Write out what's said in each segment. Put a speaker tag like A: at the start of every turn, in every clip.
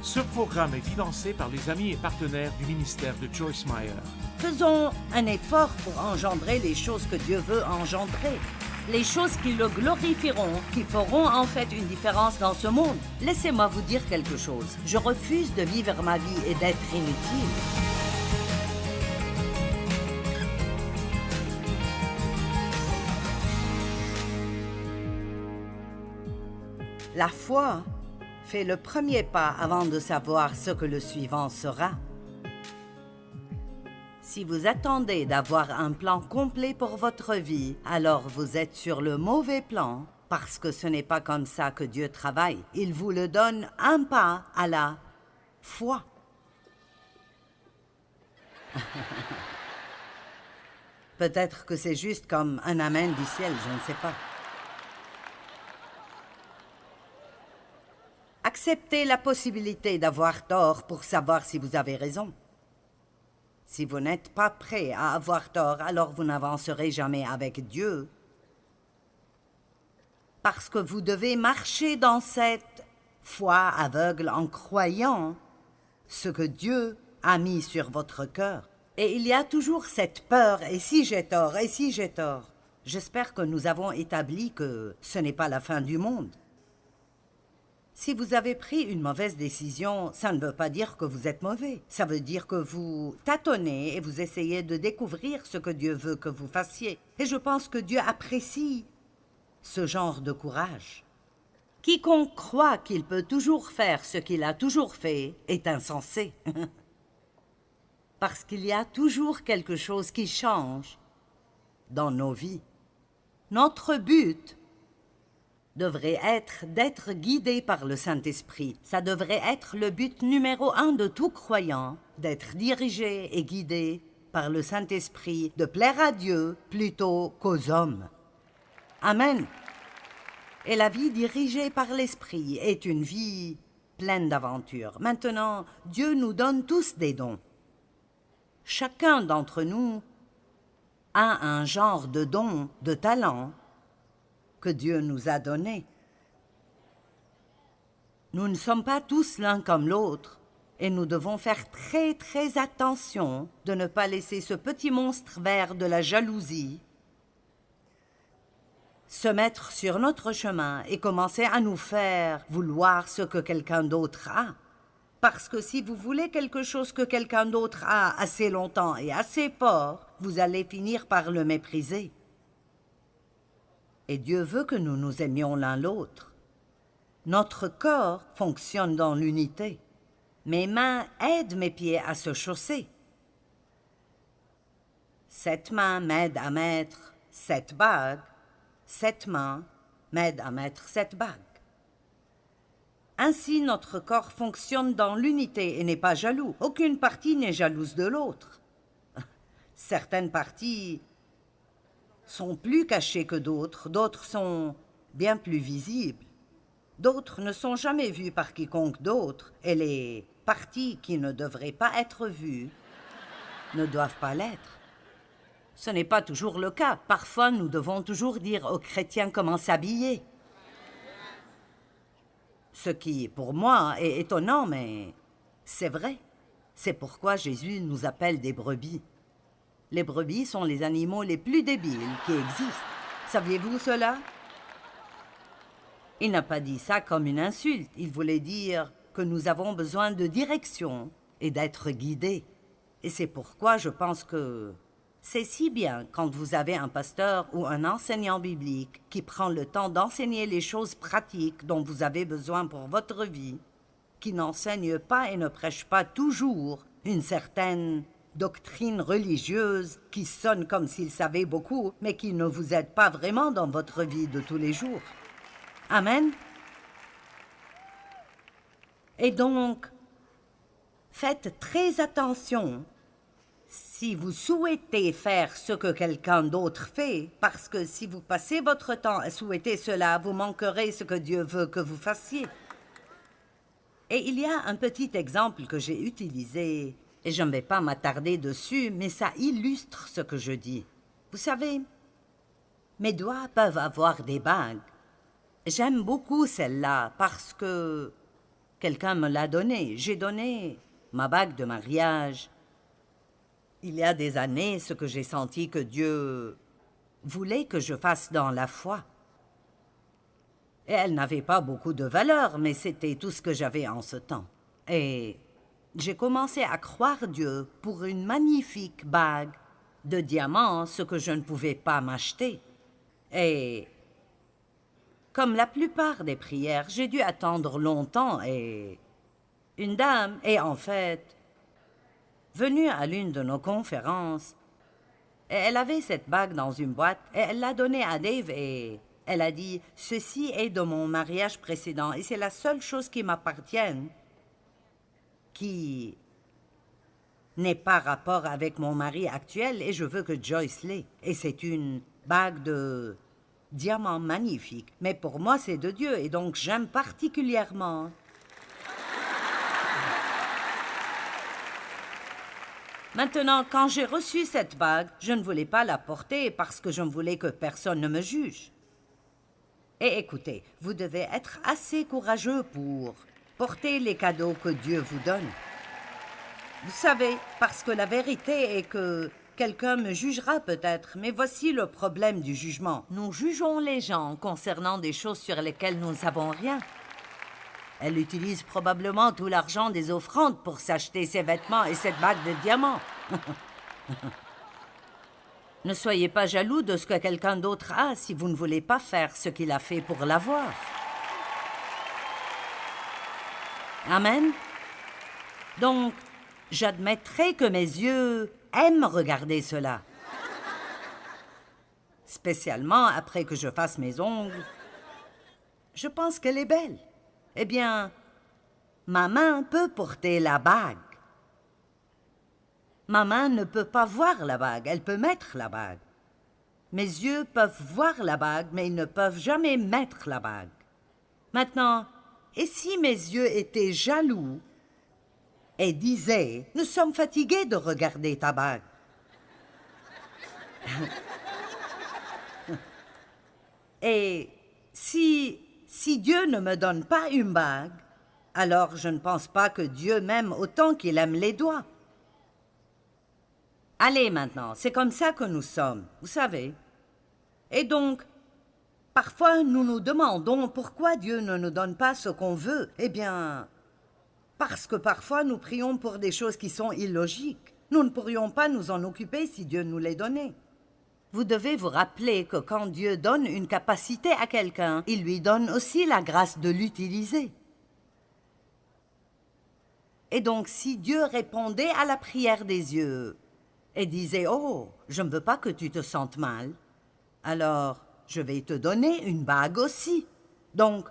A: Ce programme est financé par les amis et partenaires du ministère de Joyce Meyer.
B: Faisons un effort pour engendrer les choses que Dieu veut engendrer. Les choses qui le glorifieront, qui feront en fait une différence dans ce monde. Laissez-moi vous dire quelque chose. Je refuse de vivre ma vie et d'être inutile. La foi fait le premier pas avant de savoir ce que le suivant sera. Si vous attendez d'avoir un plan complet pour votre vie, alors vous êtes sur le mauvais plan, parce que ce n'est pas comme ça que Dieu travaille. Il vous le donne un pas à la fois. Peut-être que c'est juste comme un amen du ciel, je ne sais pas. Acceptez la possibilité d'avoir tort pour savoir si vous avez raison. Si vous n'êtes pas prêt à avoir tort, alors vous n'avancerez jamais avec Dieu. Parce que vous devez marcher dans cette foi aveugle en croyant ce que Dieu a mis sur votre cœur. Et il y a toujours cette peur, et si j'ai tort, et si j'ai tort. J'espère que nous avons établi que ce n'est pas la fin du monde. Si vous avez pris une mauvaise décision, ça ne veut pas dire que vous êtes mauvais. Ça veut dire que vous tâtonnez et vous essayez de découvrir ce que Dieu veut que vous fassiez. Et je pense que Dieu apprécie ce genre de courage. Quiconque croit qu'il peut toujours faire ce qu'il a toujours fait est insensé. Parce qu'il y a toujours quelque chose qui change dans nos vies. Notre but devrait être d'être guidé par le Saint-Esprit. Ça devrait être le but numéro 1 de tout croyant, d'être dirigé et guidé par le Saint-Esprit, de plaire à Dieu plutôt qu'aux hommes. Amen. Et la vie dirigée par l'Esprit est une vie pleine d'aventures. Maintenant, Dieu nous donne tous des dons. Chacun d'entre nous a un genre de don, de talent, que Dieu nous a donné. Nous ne sommes pas tous l'un comme l'autre, et nous devons faire très très attention de ne pas laisser ce petit monstre vert de la jalousie se mettre sur notre chemin et commencer à nous faire vouloir ce que quelqu'un d'autre a. Parce que si vous voulez quelque chose que quelqu'un d'autre a assez longtemps et assez fort, vous allez finir par le mépriser. Et Dieu veut que nous nous aimions l'un l'autre. Notre corps fonctionne dans l'unité. Mes mains aident mes pieds à se chausser. Cette main m'aide à mettre cette bague. Cette main m'aide à mettre cette bague. Ainsi, notre corps fonctionne dans l'unité et n'est pas jaloux. Aucune partie n'est jalouse de l'autre. Certaines parties sont plus cachées que d'autres, d'autres sont bien plus visibles. D'autres ne sont jamais vues par quiconque d'autre, et les parties qui ne devraient pas être vues ne doivent pas l'être. Ce n'est pas toujours le cas. Parfois, nous devons toujours dire aux chrétiens comment s'habiller. Ce qui, pour moi, est étonnant, mais c'est vrai. C'est pourquoi Jésus nous appelle des brebis. Les brebis sont les animaux les plus débiles qui existent. Saviez-vous cela? Il n'a pas dit ça comme une insulte. Il voulait dire que nous avons besoin de direction et d'être guidés. Et c'est pourquoi je pense que c'est si bien quand vous avez un pasteur ou un enseignant biblique qui prend le temps d'enseigner les choses pratiques dont vous avez besoin pour votre vie, qui n'enseigne pas et ne prêche pas toujours une certaine doctrine religieuse qui sonne comme s'il savait beaucoup, mais qui ne vous aide pas vraiment dans votre vie de tous les jours. Amen. Et donc, faites très attention si vous souhaitez faire ce que quelqu'un d'autre fait, parce que si vous passez votre temps à souhaiter cela, vous manquerez ce que Dieu veut que vous fassiez. Et il y a un petit exemple que j'ai utilisé, et je ne vais pas m'attarder dessus, mais ça illustre ce que je dis. Vous savez, mes doigts peuvent avoir des bagues. J'aime beaucoup celle-là parce que Quelqu'un me l'a donnée. J'ai donné ma bague de mariage. Il y a des années, ce que j'ai senti que Dieu voulait que je fasse dans la foi. Et elle n'avait pas beaucoup de valeur, mais c'était tout ce que j'avais en ce temps. Et j'ai commencé à croire Dieu pour une magnifique bague de diamants, ce que je ne pouvais pas m'acheter. Et comme la plupart des prières, j'ai dû attendre longtemps et une dame est en fait venue à l'une de nos conférences. Et elle avait cette bague dans une boîte et elle l'a donnée à Dave et elle a dit « Ceci est de mon mariage précédent et c'est la seule chose qui m'appartienne qui n'est pas rapport avec mon mari actuel et je veux que Joyce l'ait. » Et c'est une bague de diamants magnifique. Mais pour moi, c'est de Dieu et donc j'aime particulièrement. Maintenant, quand j'ai reçu cette bague, je ne voulais pas la porter parce que je ne voulais que personne ne me juge. Et écoutez, vous devez être assez courageux pour porter les cadeaux que Dieu vous donne. Vous savez, parce que la vérité est que quelqu'un me jugera peut-être, mais voici le problème du jugement. Nous jugeons les gens concernant des choses sur lesquelles nous ne savons rien. Elle utilise probablement tout l'argent des offrandes pour s'acheter ses vêtements et cette bague de diamants. Ne soyez pas jaloux de ce que quelqu'un d'autre a si vous ne voulez pas faire ce qu'il a fait pour l'avoir. Amen. Donc, j'admettrai que mes yeux aiment regarder cela. Spécialement après que je fasse mes ongles. Je pense qu'elle est belle. Eh bien, ma main peut porter la bague. Ma main ne peut pas voir la bague, elle peut mettre la bague. Mes yeux peuvent voir la bague, mais ils ne peuvent jamais mettre la bague. Maintenant, et si mes yeux étaient jaloux et disaient « Nous sommes fatigués de regarder ta bague. » Et si Dieu ne me donne pas une bague, alors je ne pense pas que Dieu m'aime autant qu'il aime les doigts. Allez maintenant, c'est comme ça que nous sommes, vous savez. Et donc, parfois nous nous demandons pourquoi Dieu ne nous donne pas ce qu'on veut. Eh bien, parce que parfois nous prions pour des choses qui sont illogiques. Nous ne pourrions pas nous en occuper si Dieu nous les donnait. Vous devez vous rappeler que quand Dieu donne une capacité à quelqu'un, il lui donne aussi la grâce de l'utiliser. Et donc, si Dieu répondait à la prière des yeux et disait « Oh, je ne veux pas que tu te sentes mal, alors je vais te donner une bague aussi. » Donc,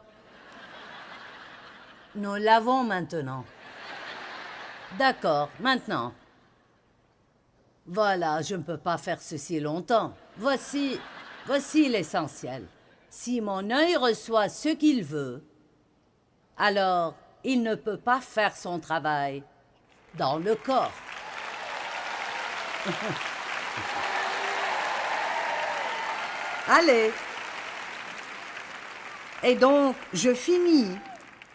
B: nous l'avons maintenant. D'accord, maintenant. Voilà, je ne peux pas faire ceci longtemps. Voici l'essentiel. Si mon œil reçoit ce qu'il veut, alors il ne peut pas faire son travail dans le corps. Allez. Et donc, je finis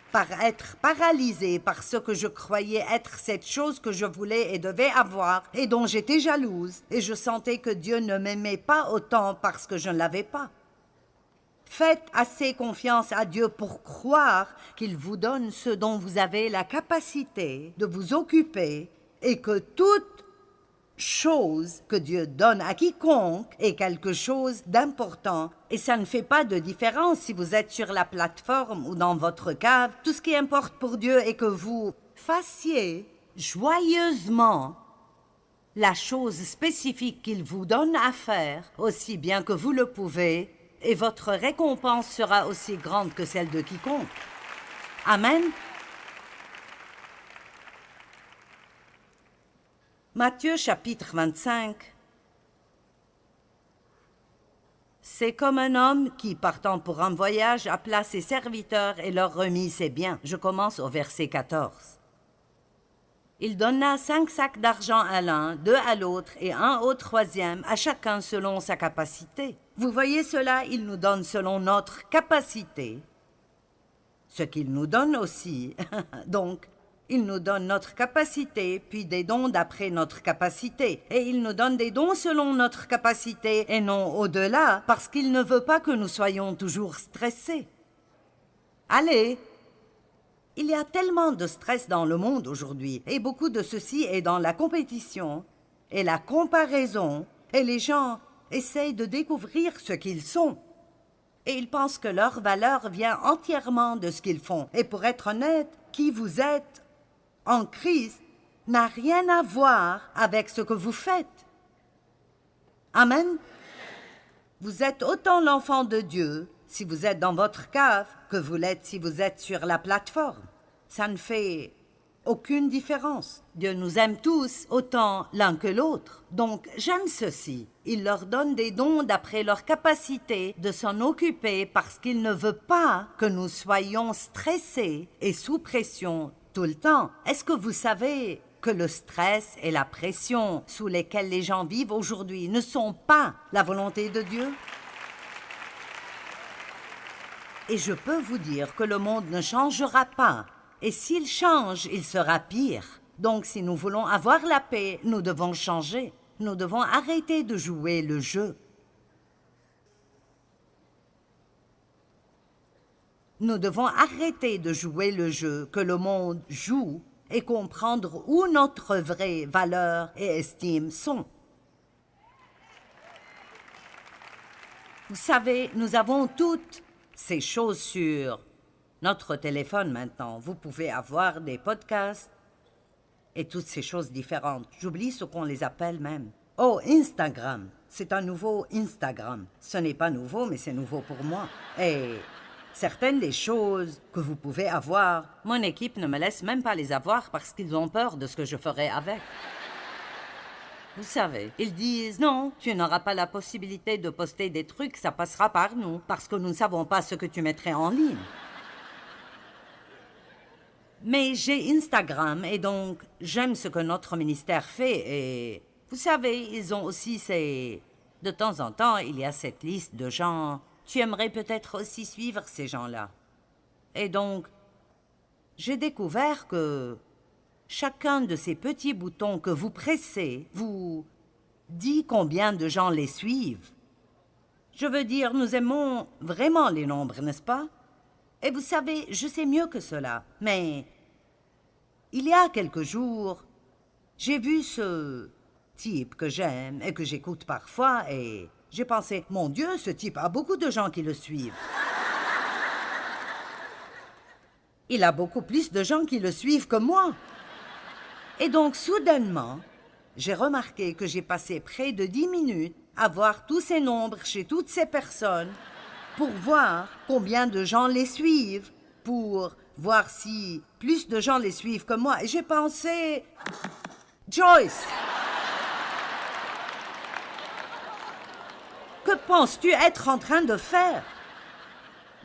B: par être paralysée par ce que je croyais être cette chose que je voulais et devais avoir et dont j'étais jalouse et je sentais que Dieu ne m'aimait pas autant parce que je ne l'avais pas. Faites assez confiance à Dieu pour croire qu'il vous donne ce dont vous avez la capacité de vous occuper et que toute chose que Dieu donne à quiconque est quelque chose d'important. Et ça ne fait pas de différence si vous êtes sur la plateforme ou dans votre cave. Tout ce qui importe pour Dieu est que vous fassiez joyeusement la chose spécifique qu'il vous donne à faire, aussi bien que vous le pouvez, et votre récompense sera aussi grande que celle de quiconque. Amen. Matthieu chapitre 25. C'est comme un homme qui, partant pour un voyage, appela ses serviteurs et leur remit ses biens. Je commence au verset 14. Il donna 5 sacs d'argent à l'un, 2 à l'autre et 1 au troisième, à chacun selon sa capacité. Vous voyez cela, il nous donne selon notre capacité ce qu'il nous donne aussi. Donc, il nous donne notre capacité, puis des dons d'après notre capacité. Et il nous donne des dons selon notre capacité et non au-delà, parce qu'il ne veut pas que nous soyons toujours stressés. Allez! Il y a tellement de stress dans le monde aujourd'hui, et beaucoup de ceci est dans la compétition et la comparaison, et les gens essayent de découvrir ce qu'ils sont. Et ils pensent que leur valeur vient entièrement de ce qu'ils font. Et pour être honnête, qui vous êtes en Christ n'a rien à voir avec ce que vous faites. Amen. Vous êtes autant l'enfant de Dieu si vous êtes dans votre cave que vous l'êtes si vous êtes sur la plateforme. Ça ne fait aucune différence. Dieu nous aime tous autant l'un que l'autre. Donc j'aime ceci. Il leur donne des dons d'après leur capacité de s'en occuper parce qu'il ne veut pas que nous soyons stressés et sous pression tout le temps. Est-ce que vous savez que le stress et la pression sous lesquels les gens vivent aujourd'hui ne sont pas la volonté de Dieu? Et je peux vous dire que le monde ne changera pas. Et s'il change, il sera pire. Donc si nous voulons avoir la paix, nous devons changer. Nous devons arrêter de jouer le jeu. Nous devons arrêter de jouer le jeu que le monde joue et comprendre où notre vraie valeur et estime sont. Vous savez, nous avons toutes ces choses sur notre téléphone maintenant. Vous pouvez avoir des podcasts et toutes ces choses différentes. J'oublie ce qu'on les appelle même. Oh, Instagram. C'est un nouveau Instagram. Ce n'est pas nouveau, mais c'est nouveau pour moi. Et certaines des choses que vous pouvez avoir, mon équipe ne me laisse même pas les avoir parce qu'ils ont peur de ce que je ferai avec. Vous savez, ils disent « Non, tu n'auras pas la possibilité de poster des trucs, ça passera par nous, parce que nous ne savons pas ce que tu mettrais en ligne. » Mais j'ai Instagram et donc j'aime ce que notre ministère fait et vous savez, ils ont aussi ces... De temps en temps, il y a cette liste de gens. Tu aimerais peut-être aussi suivre ces gens-là. Et donc, j'ai découvert que chacun de ces petits boutons que vous pressez vous dit combien de gens les suivent. Je veux dire, nous aimons vraiment les nombres, n'est-ce pas? Et vous savez, je sais mieux que cela, mais il y a quelques jours, j'ai vu ce type que j'aime et que j'écoute parfois et j'ai pensé, mon Dieu, ce type a beaucoup de gens qui le suivent. Il a beaucoup plus de gens qui le suivent que moi. Et donc, soudainement, j'ai remarqué que j'ai passé près de 10 minutes à voir tous ces nombres chez toutes ces personnes pour voir combien de gens les suivent, pour voir si plus de gens les suivent que moi. Et j'ai pensé, Joyce, que penses-tu être en train de faire?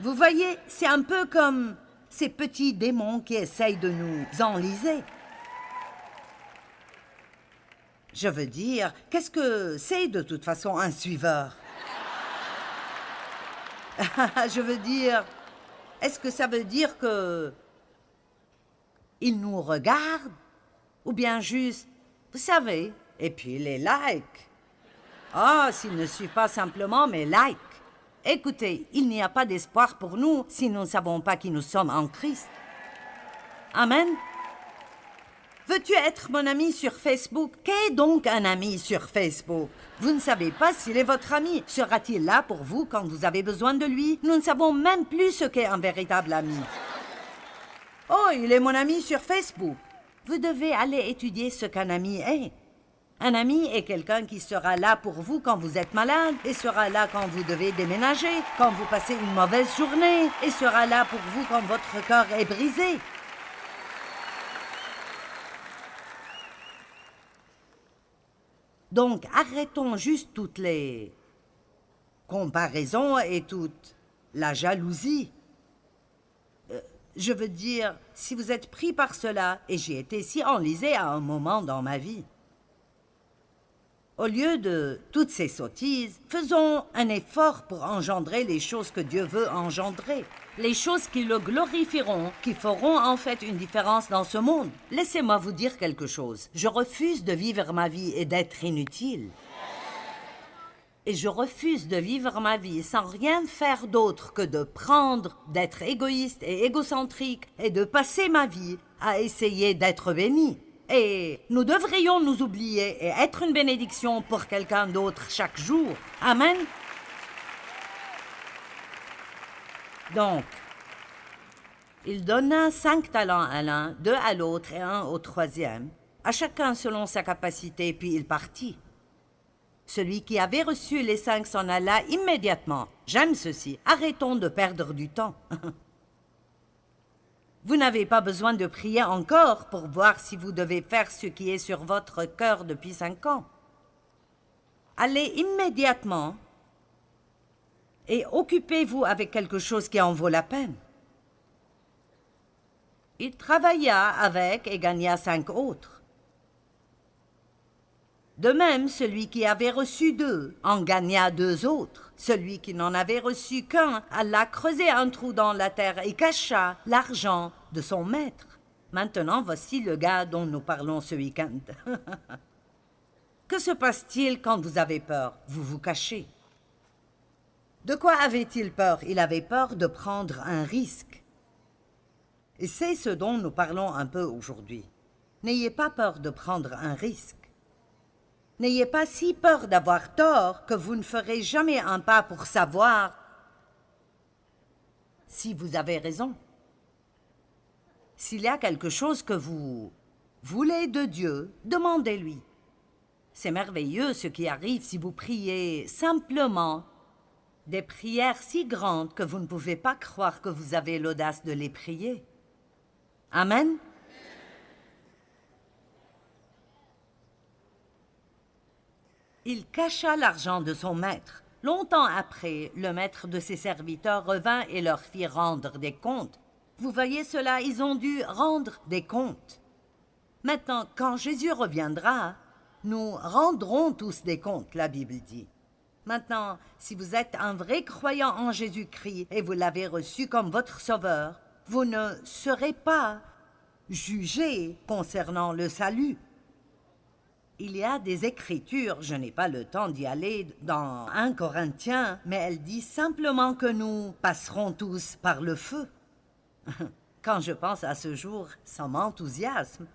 B: Vous voyez, c'est un peu comme ces petits démons qui essayent de nous enliser. Je veux dire, qu'est-ce que c'est de toute façon un suiveur? Je veux dire, est-ce que ça veut dire que il nous regarde? Ou bien juste, vous savez, et puis les likes. Ah, s'ils ne suivent pas simplement mes likes. Écoutez, il n'y a pas d'espoir pour nous si nous ne savons pas qui nous sommes en Christ. Amen. Veux-tu être mon ami sur Facebook? Qu'est donc un ami sur Facebook? Vous ne savez pas s'il est votre ami. Sera-t-il là pour vous quand vous avez besoin de lui? Nous ne savons même plus ce qu'est un véritable ami. Oh, il est mon ami sur Facebook. Vous devez aller étudier ce qu'un ami est. Un ami est quelqu'un qui sera là pour vous quand vous êtes malade, et sera là quand vous devez déménager, quand vous passez une mauvaise journée, et sera là pour vous quand votre cœur est brisé. Donc, arrêtons juste toutes les comparaisons et toute la jalousie. Je veux dire, si vous êtes pris par cela, et j'ai été si enlisée à un moment dans ma vie. Au lieu de toutes ces sottises, faisons un effort pour engendrer les choses que Dieu veut engendrer. Les choses qui le glorifieront, qui feront en fait une différence dans ce monde. Laissez-moi vous dire quelque chose. Je refuse de vivre ma vie et d'être inutile. Et je refuse de vivre ma vie sans rien faire d'autre que de prendre, d'être égoïste et égocentrique et de passer ma vie à essayer d'être béni. Et nous devrions nous oublier et être une bénédiction pour quelqu'un d'autre chaque jour. Amen. Donc, il donna 5 talents à l'un, 2 à l'autre et 1 au troisième, à chacun selon sa capacité, puis il partit. Celui qui avait reçu les 5 s'en alla immédiatement. J'aime ceci. Arrêtons de perdre du temps. Vous n'avez pas besoin de prier encore pour voir si vous devez faire ce qui est sur votre cœur depuis 5 ans. Allez immédiatement et occupez-vous avec quelque chose qui en vaut la peine. Il travailla avec et gagna 5 autres. De même, celui qui avait reçu 2 en gagna 2 autres. Celui qui n'en avait reçu qu'un alla creuser un trou dans la terre et cacha l'argent de son maître. Maintenant, voici le gars dont nous parlons ce week-end. Que se passe-t-il quand vous avez peur? Vous vous cachez. De quoi avait-il peur? Il avait peur de prendre un risque. Et c'est ce dont nous parlons un peu aujourd'hui. N'ayez pas peur de prendre un risque. N'ayez pas si peur d'avoir tort que vous ne ferez jamais un pas pour savoir si vous avez raison. S'il y a quelque chose que vous voulez de Dieu, demandez-lui. C'est merveilleux ce qui arrive si vous priez simplement des prières si grandes que vous ne pouvez pas croire que vous avez l'audace de les prier. Amen. Il cacha l'argent de son maître. Longtemps après, le maître de ses serviteurs revint et leur fit rendre des comptes. Vous voyez cela, ils ont dû rendre des comptes. Maintenant, quand Jésus reviendra, nous rendrons tous des comptes, la Bible dit. Maintenant, si vous êtes un vrai croyant en Jésus-Christ et vous l'avez reçu comme votre sauveur, vous ne serez pas jugé concernant le salut. Il y a des écritures, je n'ai pas le temps d'y aller, dans 1 Corinthiens, mais elle dit simplement que nous passerons tous par le feu. Quand je pense à ce jour, ça m'enthousiasme.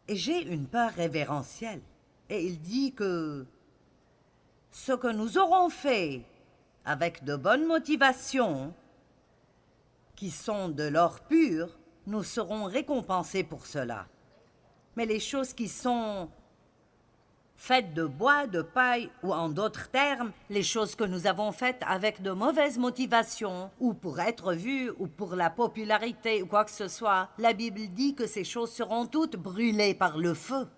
B: Et j'ai une peur révérentielle. Et il dit que ce que nous aurons fait avec de bonnes motivations, qui sont de l'or pur, nous serons récompensés pour cela. Mais les choses qui sont faites de bois, de paille, ou en d'autres termes, les choses que nous avons faites avec de mauvaises motivations, ou pour être vues, ou pour la popularité, ou quoi que ce soit, la Bible dit que ces choses seront toutes brûlées par le feu.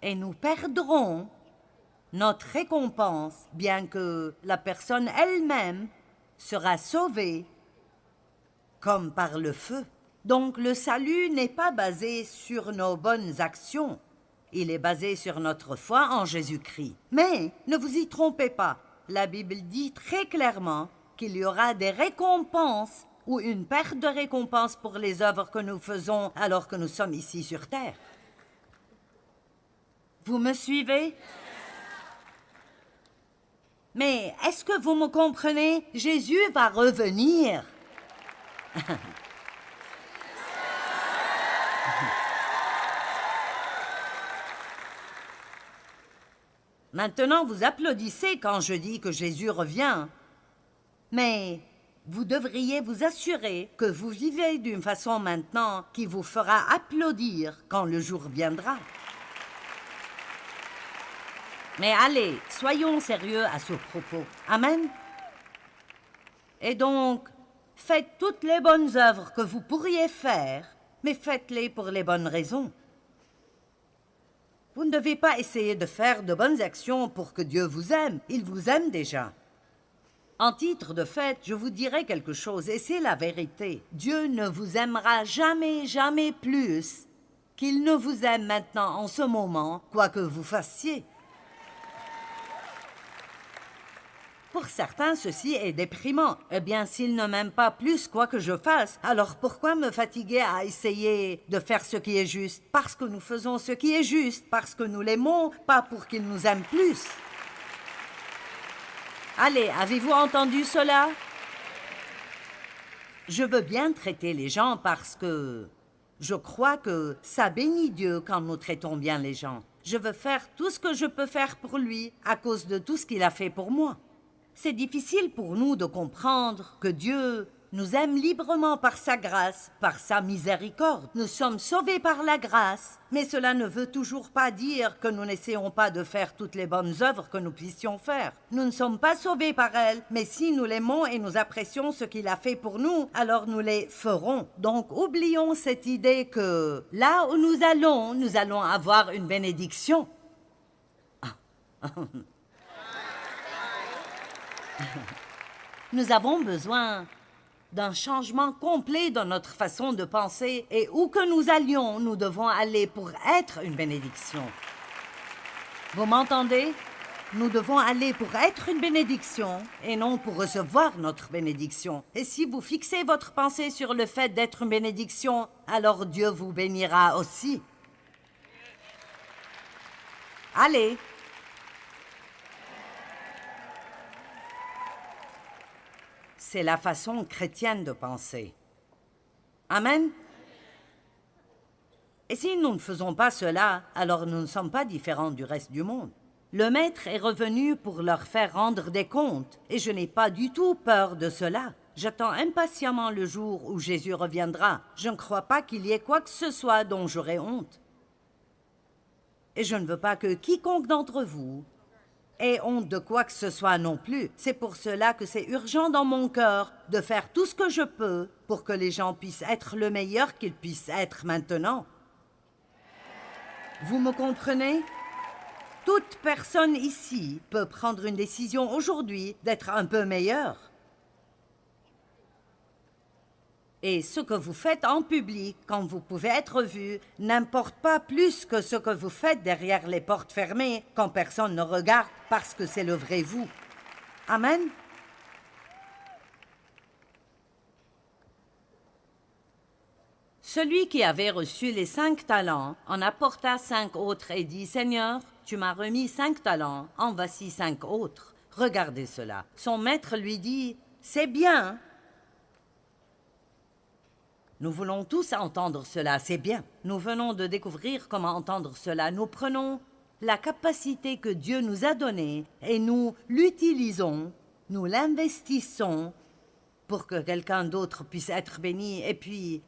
B: Et nous perdrons notre récompense, bien que la personne elle-même sera sauvée comme par le feu. Donc le salut n'est pas basé sur nos bonnes actions, il est basé sur notre foi en Jésus-Christ. Mais ne vous y trompez pas, la Bible dit très clairement qu'il y aura des récompenses ou une perte de récompense pour les œuvres que nous faisons alors que nous sommes ici sur terre. Vous me suivez? Mais est-ce que vous me comprenez? Jésus va revenir. Maintenant, vous applaudissez quand je dis que Jésus revient. Mais vous devriez vous assurer que vous vivez d'une façon maintenant qui vous fera applaudir quand le jour viendra. Mais allez, soyons sérieux à ce propos. Amen. Et donc, faites toutes les bonnes œuvres que vous pourriez faire, mais faites-les pour les bonnes raisons. Vous ne devez pas essayer de faire de bonnes actions pour que Dieu vous aime. Il vous aime déjà. En titre de fait, je vous dirai quelque chose, et c'est la vérité. Dieu ne vous aimera jamais, jamais plus qu'il ne vous aime maintenant en ce moment, quoi que vous fassiez. Pour certains, ceci est déprimant. Eh bien, s'il ne m'aime pas plus quoi que je fasse, alors pourquoi me fatiguer à essayer de faire ce qui est juste? Parce que nous faisons ce qui est juste, parce que nous l'aimons, pas pour qu'il nous aime plus. Allez, avez-vous entendu cela? Je veux bien traiter les gens parce que je crois que ça bénit Dieu quand nous traitons bien les gens. Je veux faire tout ce que je peux faire pour lui à cause de tout ce qu'il a fait pour moi. C'est difficile pour nous de comprendre que Dieu nous aime librement par sa grâce, par sa miséricorde. Nous sommes sauvés par la grâce, mais cela ne veut toujours pas dire que nous n'essayons pas de faire toutes les bonnes œuvres que nous puissions faire. Nous ne sommes pas sauvés par elle, mais si nous l'aimons et nous apprécions ce qu'il a fait pour nous, alors nous les ferons. Donc oublions cette idée que là où nous allons avoir une bénédiction. Nous avons besoin d'un changement complet dans notre façon de penser et où que nous allions, nous devons aller pour être une bénédiction. Vous m'entendez? Nous devons aller pour être une bénédiction et non pour recevoir notre bénédiction. Et si vous fixez votre pensée sur le fait d'être une bénédiction, alors Dieu vous bénira aussi. Allez! C'est la façon chrétienne de penser. Amen. Et si nous ne faisons pas cela, alors nous ne sommes pas différents du reste du monde. Le Maître est revenu pour leur faire rendre des comptes, et je n'ai pas du tout peur de cela. J'attends impatiemment le jour où Jésus reviendra. Je ne crois pas qu'il y ait quoi que ce soit dont j'aurai honte. Et je ne veux pas que quiconque d'entre vous ait honte de quoi que ce soit non plus. C'est pour cela que c'est urgent dans mon cœur de faire tout ce que je peux pour que les gens puissent être le meilleur qu'ils puissent être maintenant. Vous me comprenez? Toute personne ici peut prendre une décision aujourd'hui d'être un peu meilleure. Et ce que vous faites en public, quand vous pouvez être vu, n'importe pas plus que ce que vous faites derrière les portes fermées, quand personne ne regarde, parce que c'est le vrai vous. Amen. Celui qui avait reçu les 5 talents en apporta 5 autres et dit, « Seigneur, tu m'as remis 5 talents, en voici 5 autres. Regardez cela. » Son maître lui dit, « C'est bien. » Nous voulons tous entendre cela, c'est bien. Nous venons de découvrir comment entendre cela. Nous prenons la capacité que Dieu nous a donnée et nous l'utilisons, nous l'investissons pour que quelqu'un d'autre puisse être béni. Et puis,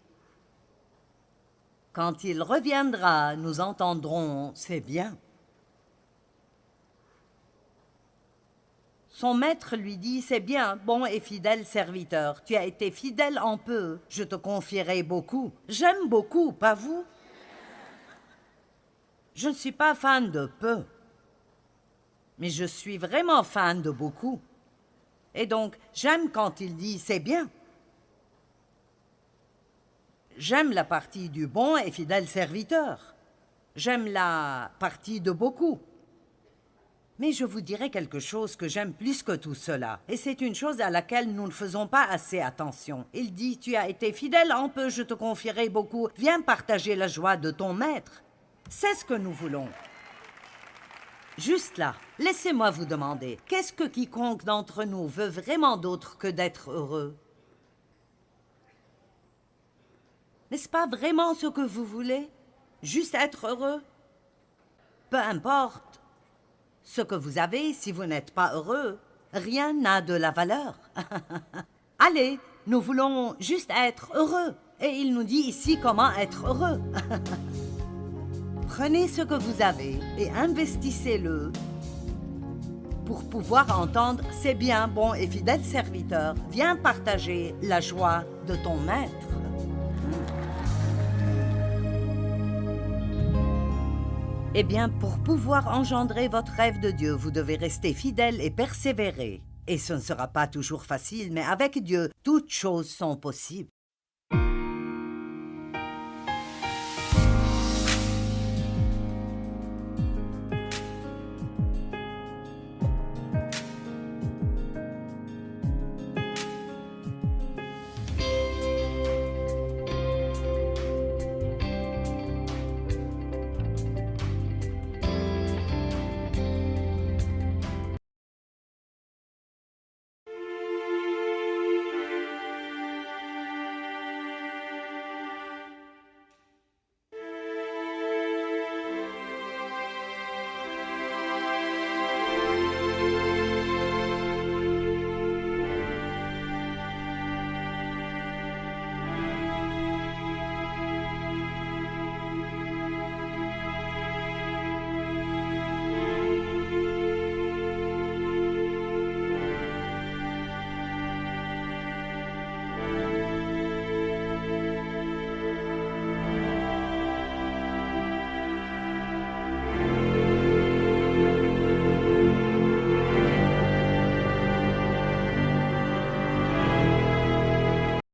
B: quand il reviendra, nous entendrons « c'est bien ». Son maître lui dit, « C'est bien, bon et fidèle serviteur. Tu as été fidèle en peu, je te confierai beaucoup. » J'aime beaucoup, pas vous? Je ne suis pas fan de peu, mais je suis vraiment fan de beaucoup. Et donc, j'aime quand il dit, « C'est bien ». J'aime la partie du bon et fidèle serviteur. J'aime la partie de beaucoup. Mais je vous dirai quelque chose que j'aime plus que tout cela. Et c'est une chose à laquelle nous ne faisons pas assez attention. Il dit, « Tu as été fidèle en peu, je te confierai beaucoup. Viens partager la joie de ton maître. » C'est ce que nous voulons. Juste là, laissez-moi vous demander, qu'est-ce que quiconque d'entre nous veut vraiment d'autre que d'être heureux? N'est-ce pas vraiment ce que vous voulez? Juste être heureux? Peu importe ce que vous avez, si vous n'êtes pas heureux, rien n'a de la valeur. Allez, nous voulons juste être heureux. Et il nous dit ici comment être heureux. Prenez ce que vous avez et investissez-le pour pouvoir entendre « C'est bien, bon et fidèle serviteur, viens partager la joie de ton maître. » Eh bien, pour pouvoir engendrer votre rêve de Dieu, vous devez rester fidèle et persévérer. Et ce ne sera pas toujours facile, mais avec Dieu, toutes choses sont possibles.